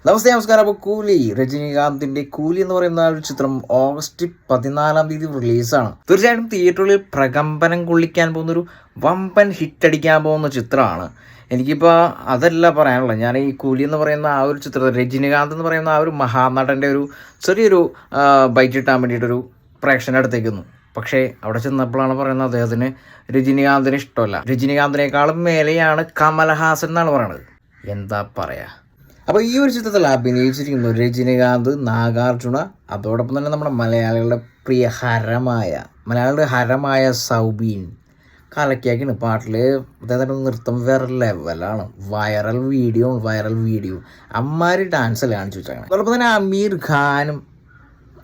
നമസ്കാരം. അപ്പോൾ കൂലി, രജനീകാന്തിന്റെ കൂലി എന്ന് പറയുന്ന ഒരു ചിത്രം ഓഗസ്റ്റ് 14 റിലീസാണ്. തീർച്ചയായിട്ടും തിയേറ്ററുകളിൽ പ്രകമ്പനം കൊള്ളിക്കാൻ പോകുന്നൊരു വമ്പൻ ഹിറ്റ് അടിക്കാൻ പോകുന്ന ചിത്രമാണ്. എനിക്കിപ്പോൾ അതല്ല പറയാനുള്ളത്. ഞാൻ ഈ കൂലി എന്ന് പറയുന്ന ആ ഒരു ചിത്രത്തിൽ രജനീകാന്ത് എന്ന് പറയുന്ന ആ ഒരു മഹാനടൻ്റെ ഒരു ചെറിയൊരു ബൈറ്റ് കിട്ടാൻ വേണ്ടിയിട്ടൊരു പ്രേക്ഷകൻ്റെ അടുത്തേക്കുന്നു. പക്ഷേ അവിടെ ചെന്നപ്പോഴാണ് പറയുന്നത് അദ്ദേഹത്തിന് രജനീകാന്തിന് ഇഷ്ടമല്ല. രജനീകാന്തിനേക്കാളും മേലെയാണ് കമലഹാസൻ എന്നാണ് പറയുന്നത്. എന്താ പറയുക. അപ്പോൾ ഈ ഒരു ചിത്രത്തിൽ അഭിനയിച്ചിരിക്കുന്നു രജനീകാന്ത്, നാഗാർജുന, അതോടൊപ്പം തന്നെ നമ്മുടെ മലയാളികളുടെ പ്രിയ ഹരമായ സൗബീൻ. കലക്കിയാക്കിയാണ് പാട്ടിൽ. അദ്ദേഹത്തിൻ്റെ നൃത്തം വേറെ ലെവലാണ്. വൈറൽ വീഡിയോ അമ്മാരി ഡാൻസല്ലേ കാണിച്ചു വെച്ചാൽ. അതോടൊപ്പം തന്നെ അമീർ ഖാനും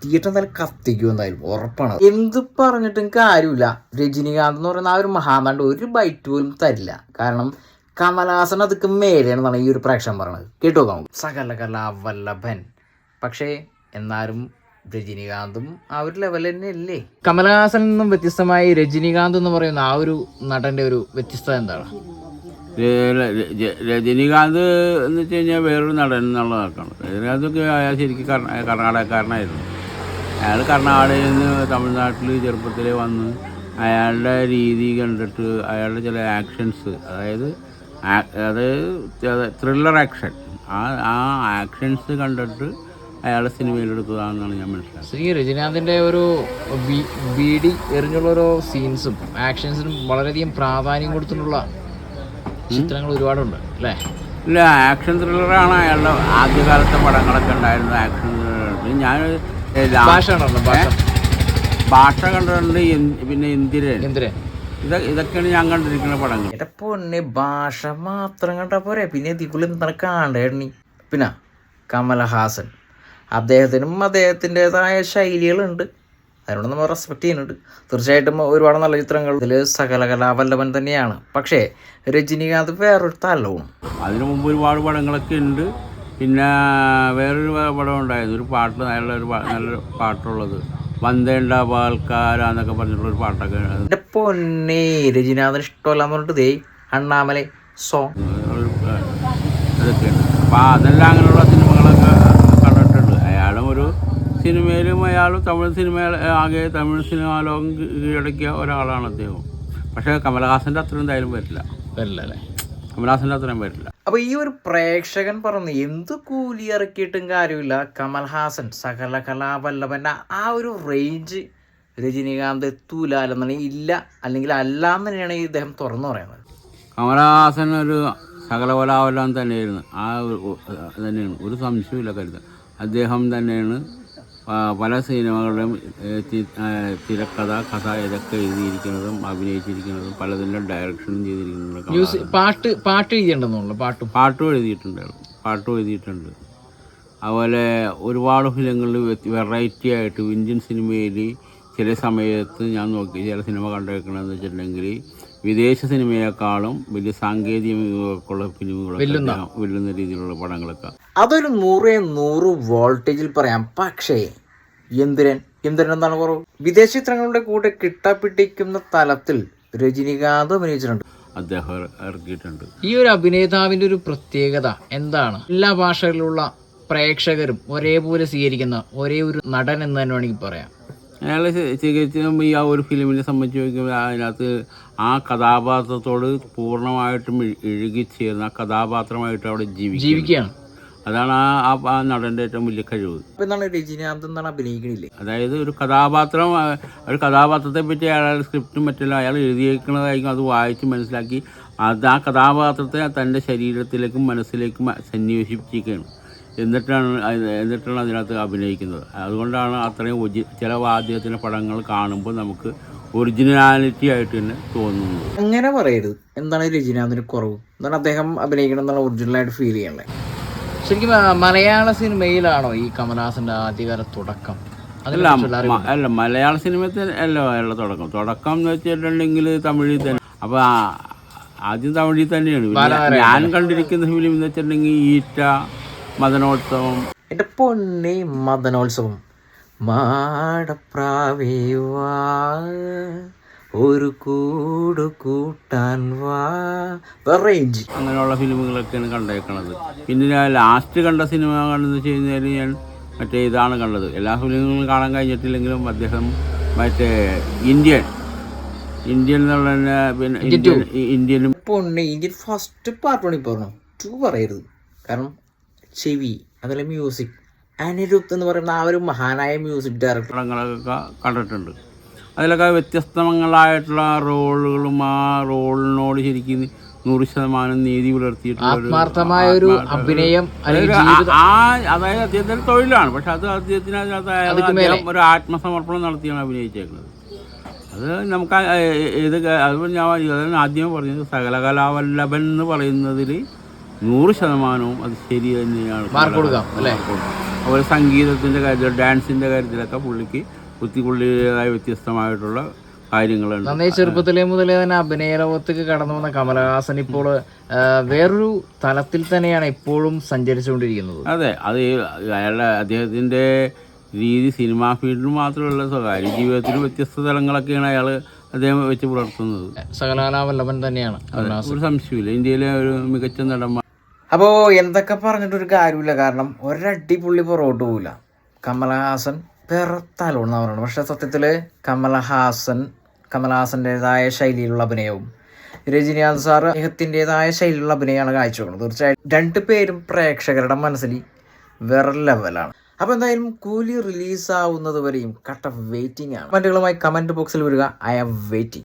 തിയേറ്റർ എന്തായാലും കത്തിക്കും, എന്തായാലും ഉറപ്പാണ്. എന്ത് പറഞ്ഞിട്ടും കാര്യമില്ല. രജനീകാന്ത് എന്ന് പറയുന്ന ആ ഒരു മഹാനടൻ ഒരു ബൈറ്റ് പോലും തരില്ല. കാരണം കമലഹാസൻ അതൊക്കെ മേലെയാണെന്നാണ് ഈ ഒരു പ്രേക്ഷകൻ പറയുന്നത്. കേട്ടോ, സകലകലാവല്ലഭൻ. പക്ഷേ എന്നാലും രജനീകാന്തും ആ ഒരു ലെവൽ തന്നെ അല്ലേ. കമലഹാസനിൽ നിന്നും വ്യത്യസ്തമായി രജനീകാന്ത് എന്ന് പറയുന്ന ആ ഒരു നടന്റെ ഒരു വ്യത്യസ്തത എന്താണ്? രജനീകാന്ത് എന്ന് വെച്ച് കഴിഞ്ഞാൽ വേറൊരു നടൻ എന്നുള്ളതാക്കാണ്. രജനീകാന്തൊക്കെ അയാൾ ശരിക്കും കർണാടകക്കാരനായിരുന്നു. അയാൾ കർണാടകയിൽ നിന്ന് തമിഴ്നാട്ടിൽ ചെറുപ്പത്തിൽ വന്ന് അയാളുടെ രീതി കണ്ടിട്ട് അയാളുടെ ചില ആക്ഷൻസ്, അതായത് ത്രില്ലർ ആക്ഷൻ, ആ ആക്ഷൻസ് കണ്ടിട്ട് അയാളെ സിനിമയിലെടുത്തതാണെന്നാണ് ഞാൻ മനസ്സിലാക്കുന്നത്. രജനീകാന്തിൻ്റെ ഒരു ബീഡി എറിഞ്ഞുള്ള ഓരോ സീൻസും ആക്ഷൻസിനും വളരെയധികം പ്രാധാന്യം കൊടുത്തിട്ടുള്ള ചിത്രങ്ങൾ ഒരുപാടുണ്ട് അല്ലേ? ഇല്ല, ആക്ഷൻ ത്രില്ലറാണ് അയാളുടെ ആദ്യകാലത്തെ പടങ്ങളൊക്കെ ഉണ്ടായിരുന്നത്. ആക്ഷൻ ത്രില്ലർ ഞാൻ ഭാഷ കണ്ടിട്ടുണ്ട്, പിന്നെ ഇന്ദിരൻ, ഇതൊക്കെയാണ് ഞാൻ കണ്ടിരിക്കുന്ന പടങ്ങൾ. എൻ്റെ പൊന്നെ, ഭാഷ മാത്രം കണ്ടാൽ പോരെ, പിന്നെ ഇതിക്കുള്ളിൽ എന്താണ് കാണേണ്ടി. പിന്നെ കമലഹാസൻ, അദ്ദേഹത്തിനും അദ്ദേഹത്തിൻ്റെതായ ശൈലികളുണ്ട്, അതിനോട് നമ്മൾ റെസ്പെക്ട് ചെയ്യുന്നുണ്ട്. തീർച്ചയായിട്ടും ഒരുപാട് നല്ല ചിത്രങ്ങൾ ഇതിൽ സകലകലാവല്ലഭൻ തന്നെയാണ്. പക്ഷേ രജനീകാന്ത് വേറൊരു തലവും. അതിനു മുമ്പ് ഒരുപാട് പടങ്ങളൊക്കെ ഉണ്ട്. പിന്നെ വേറൊരു പടം ഉണ്ടായിരുന്നു, ഒരു പാട്ട്, നല്ലൊരു പാട്ടുള്ളത്, വന്ദേണ്ട പാൽക്കാരാന്നൊക്കെ പറഞ്ഞിട്ടുള്ളൊരു പാട്ടൊക്കെ. എൻ്റെ പൊന്നെ, രജനീകാന്തിന് ഇഷ്ടമല്ലാന്ന് പറഞ്ഞിട്ട് അണ്ണാമലൈ സോങ് അതൊക്കെയുണ്ട്. അപ്പോൾ അതെല്ലാം അങ്ങനെയുള്ള സിനിമകളൊക്കെ കണ്ടിട്ടുണ്ട്. അയാളും ഒരു സിനിമയിലും അയാളും തമിഴ് സിനിമാ ലോകം കീഴടക്കിയ ഒരാളാണ് അദ്ദേഹം. പക്ഷേ കമലഹാസൻ്റെ അത്രയും എന്തായാലും വരില്ല അല്ലേ? കമലഹാസൻ്റെ അത്രയും വരില്ല. അപ്പോൾ ഈ ഒരു പ്രേക്ഷകൻ പറഞ്ഞു എന്ത് കൂലി ഇറക്കിയിട്ടും കാര്യമില്ല, കമൽഹാസൻ സകലകലാവല്ലഭൻ്റെ ആ ഒരു റേഞ്ച് രജനീകാന്ത് എത്തൂലെന്നുണ്ടെങ്കിൽ ഇല്ല, അല്ലെങ്കിൽ അല്ല എന്ന് തന്നെയാണ് ഇദ്ദേഹം തുറന്നു പറയുന്നത്. കമലഹാസൻ ഒരു സകലകലാവല്ലഭൻ തന്നെയായിരുന്നു. തന്നെയാണ്, ഒരു സംശയമില്ല കരുത്. അദ്ദേഹം തന്നെയാണ് പല സിനിമകളുടെയും കഥ ഇതൊക്കെ എഴുതിയിരിക്കുന്നതും അഭിനയിച്ചിരിക്കുന്നതും പലതിൻ്റെ ഡയറക്ഷനും ചെയ്തിരിക്കുന്നതും. പാട്ട് എഴുതിയിട്ടുണ്ടെന്നുള്ള പാട്ടും എഴുതിയിട്ടുണ്ട്. അതുപോലെ ഒരുപാട് ഫിലിങ്ങളിൽ വെറൈറ്റി ആയിട്ട് ഇന്ത്യൻ സിനിമയിൽ ചില സമയത്ത് ഞാൻ നോക്കി ചില സിനിമ കണ്ടേക്കണമെന്ന് വെച്ചിട്ടുണ്ടെങ്കിൽ വിദേശ സിനിമയെക്കാളും വലിയ സാങ്കേതിക മികവുള്ള ഫിലിമുകളൊക്കെ വെല്ലുന്ന രീതിയിലുള്ള പടങ്ങളൊക്കെ. അതൊരു 100 വോൾട്ടേജിൽ പറയാം. പക്ഷേ എന്തിരൻ എന്താണ് കുറവ്. വിദേശ ചിത്രങ്ങളുടെ കൂടെ കിട്ടാപ്പിട്ടിക്കുന്ന തലത്തിൽ രജനീകാന്ത് അഭിനയിച്ചിട്ടുണ്ട്, അദ്ദേഹം ഇറക്കിയിട്ടുണ്ട്. ഈ ഒരു അഭിനേതാവിൻ്റെ ഒരു പ്രത്യേകത എന്താണ്? എല്ലാ ഭാഷകളിലുള്ള പ്രേക്ഷകരും ഒരേപോലെ സ്വീകരിക്കുന്ന ഒരേ ഒരു നടൻ എന്ന് തന്നെ വേണമെങ്കിൽ പറയാം. അയാൾ തികച്ചും ഈ ആ ഒരു ഫിലിമിനെ സംബന്ധിച്ച് നോക്കുമ്പോൾ അതിനകത്ത് ആ കഥാപാത്രത്തോട് പൂർണ്ണമായിട്ടും ഇഴുകിച്ചേർന്ന് ആ കഥാപാത്രമായിട്ട് അവിടെ ജീവിക്കുകയാണ്. അതാണ് ആ നടൻ്റെ ഏറ്റവും വലിയ കഴിവ്. രജനീകാന്ത് എന്താണ് അഭിനയിക്കണില്ലേ? അതായത് ഒരു കഥാപാത്രത്തെ പറ്റി അയാളുടെ സ്ക്രിപ്റ്റും മറ്റെല്ലാം അയാൾ എഴുതിയേക്കുന്നതായിരിക്കും. അത് വായിച്ച് മനസ്സിലാക്കി ആ കഥാപാത്രത്തെ തൻ്റെ ശരീരത്തിലേക്കും മനസ്സിലേക്കും സന്നിവേശിപ്പിക്കുകയാണ്. എന്നിട്ടാണ് അതിനകത്ത് അഭിനയിക്കുന്നത്. അതുകൊണ്ടാണ് അത്രയും ചില അദ്ദേഹത്തിൻ്റെ പടങ്ങൾ കാണുമ്പോൾ നമുക്ക് ഒറിജിനാലിറ്റി ആയിട്ട് തന്നെ തോന്നുന്നത്. അങ്ങനെ പറയരുത്. എന്താണ് രജനീകാന്തിന് കുറവ്? എന്താണ് അദ്ദേഹം അഭിനയിക്കണം എന്നുള്ള ഒറിജിനലായിട്ട് ഫീൽ ചെയ്യണേ? ശരിക്കും മലയാള സിനിമയിലാണോ ഈ കമലഹാസൻ്റെ ആദ്യകാല തുടക്കം? അല്ല, മലയാള സിനിമത്തിൽ അല്ല അയാളുടെ തുടക്കം എന്ന് വെച്ചിട്ടുണ്ടെങ്കിൽ തമിഴിൽ തന്നെ. അപ്പോൾ ആദ്യം തമിഴിൽ തന്നെയാണ്. ഞാൻ കണ്ടിരിക്കുന്ന ഫിലിം എന്ന് വെച്ചിട്ടുണ്ടെങ്കിൽ ഈറ്റ, മദനോത്സവം. എൻ്റെ പൊന്നെ, മദനോത്സവം. മാടപ്രാവേവാ ഒരു കൂട് കൂട്ടാൻ വാ, റേഞ്ച്. അങ്ങനെയുള്ള ഫിലിമുകളൊക്കെയാണ് കണ്ടേക്കണത്. പിന്നെ ഞാൻ ലാസ്റ്റ് കണ്ട സിനിമ കണ്ടെന്ന് വെച്ച് കഴിഞ്ഞാൽ ഞാൻ മറ്റേ ഇതാണ് കണ്ടത്. എല്ലാ ഫിലിമുകളും കാണാൻ കഴിഞ്ഞിട്ടില്ലെങ്കിലും അദ്ദേഹം മറ്റേ ഇന്ത്യൻ എന്നുള്ള തന്നെ, പിന്നെ ഇന്ത്യനും ഇന്ത്യൻ ഫസ്റ്റ് പാർട്ട് വേണമെങ്കിൽ പറഞ്ഞു, 2 പറയരുത്. കാരണം ചെവി, അതുപോലെ മ്യൂസിക്, അനിരുദ്ധ് എന്ന് പറയുന്ന ആ ഒരു മഹാനായ മ്യൂസിക് ഡയറക്ടർ പടങ്ങളൊക്കെ കണ്ടിട്ടുണ്ട്. അതിലൊക്കെ വ്യത്യസ്തങ്ങളായിട്ടുള്ള റോളുകളും ആ റോളിനോട് ശരിക്കും 100% നീതി പുലർത്തിയിട്ടുള്ള ആത്മാർത്ഥമായ ഒരു അഭിനയം, അതായത് അദ്ദേഹത്തിന്റെ തൊഴിലാണ്. പക്ഷെ അത് അദ്ദേഹത്തിന് അദ്ദേഹം ഒരു ആത്മസമർപ്പണം നടത്തിയാണ് അഭിനയിച്ചേക്കുന്നത്. അത് നമുക്ക് അത് ഞാൻ ആദ്യമേ പറഞ്ഞത് സകലകലാവല്ലഭൻ എന്ന് പറയുന്നതിൽ 100% അത് ശരി തന്നെയാണ്. മാർക്ക് കൊടുക്കാം അല്ലേ? അതുപോലെ സംഗീതത്തിൻ്റെ കാര്യത്തിൽ, ഡാൻസിൻ്റെ കാര്യത്തിലൊക്കെ പുള്ളിക്ക് പുള്ളിയുടേതായ വ്യത്യസ്തമായിട്ടുള്ള കാര്യങ്ങളുണ്ട്. നന്നേ ചെറുപ്പത്തിലേ മുതലേ തന്നെ അഭിനയ ലോകത്തേക്ക് കടന്നു വന്ന കമലഹാസൻ ഇപ്പോൾ വേറൊരു തലത്തിൽ തന്നെയാണ് എപ്പോഴും സഞ്ചരിച്ചുകൊണ്ടിരിക്കുന്നത്. അതെ, അത് അദ്ദേഹത്തിൻ്റെ രീതി സിനിമാ ഫീൽഡിൽ മാത്രമല്ല, സ്വകാര്യ ജീവിതത്തിലും വ്യത്യസ്ത തലങ്ങളൊക്കെയാണ് അദ്ദേഹം വെച്ച് പുലർത്തുന്നത്. സകലകലാവല്ലഭൻ തന്നെയാണ്, ഒരു സംശയമില്ല. ഇന്ത്യയിലെ ഒരു മികച്ച നടന്മാർ. അപ്പോൾ എന്തൊക്കെ പറഞ്ഞിട്ടൊരു കാര്യമില്ല. കാരണം ഒരടി പുള്ളി പുറകോട്ട് പോകില്ല. കമലഹാസൻ വേറെ തലോണെന്ന് പറയുന്നത്. പക്ഷേ സത്യത്തിൽ കമലഹാസൻ്റെതായ ശൈലിയിലുള്ള അഭിനയവും രജനീകാന്ത് സാർ അദ്ദേഹത്തിൻ്റെതായ ശൈലിയിലുള്ള അഭിനയമാണ് കാഴ്ചവെക്കുന്നത്. തീർച്ചയായിട്ടും 2 പേരും പ്രേക്ഷകരുടെ മനസ്സിൽ വേറെ ലെവലാണ്. അപ്പോൾ എന്തായാലും കൂലി റിലീസാവുന്നത് വരെയും കട്ട വെയിറ്റിംഗ് ആണ്. കമൻറ്റുകളുമായി കമൻറ്റ് ബോക്സിൽ വരിക. I am waiting.